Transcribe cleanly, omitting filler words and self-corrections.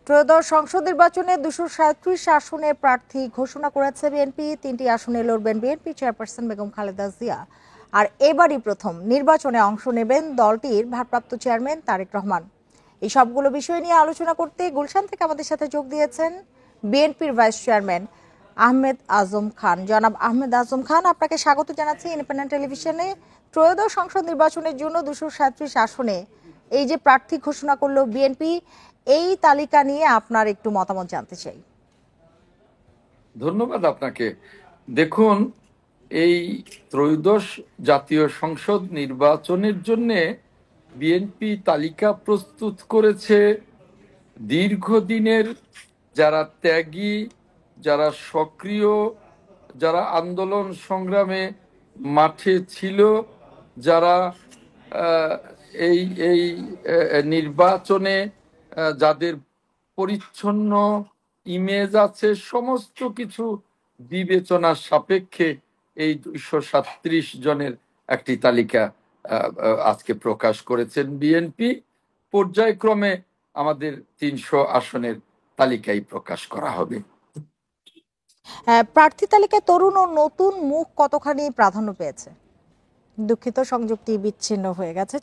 ত্রয়োদশ সংসদ নির্বাচনে 237 আসনে প্রার্থী ঘোষণা করেছে বিএনপি। 3টি আসনে লড়বেন বিএনপি চেয়ারপারসন বেগম খালেদা জিয়া। আর এবারই প্রথম নির্বাচনে অংশ নেবেন দলটির ভারপ্রাপ্ত চেয়ারম্যান তারেক রহমান। এই সবগুলো বিষয় নিয়ে আলোচনা করতে গুলশান থেকে আমাদের সাথে যোগ দিয়েছেন বিএনপির ভাইস চেয়ারম্যান আহমেদ আজম খান। জনাব আহমেদ আজম খান, আপনাকে স্বাগত জানাচ্ছি ইন্ডিপেন্ডেন্ট টেলিভিশনে। ত্রয়োদশ সংসদ নির্বাচনের জন্য 237 আসনে এই যে প্রার্থী ঘোষণা করলো বিএনপি, এই তালিকা নিয়ে আপনার একটু মতামত জানতে চাই। ধন্যবাদ আপনাকে। দেখুন, এই ত্রয়োদশ জাতীয় সংসদ নির্বাচনের জন্য বিএনপি তালিকা প্রস্তুত করেছে দীর্ঘদিনের যারা ত্যাগী, যারা সক্রিয়, যারা আন্দোলন সংগ্রামে মাঠে ছিল, যারা এই এই নির্বাচনে যাদের পরিচ্ছন্ন ইমেজ আছে, সমস্ত কিছু বিবেচনার সাপেক্ষে এই 237 জনের একটি তালিকা আজকে প্রকাশ করেছেন বিএনপি। পর্যায়ক্রমে আমাদের 300 আসনের তালিকাই প্রকাশ করা হবে। প্রার্থী তালিকায় তরুণ ও নতুন মুখ কতখানি প্রাধান্য পেয়েছে? দুঃখিত, সংযুক্তি বিচ্ছিন্ন হয়ে গেছে।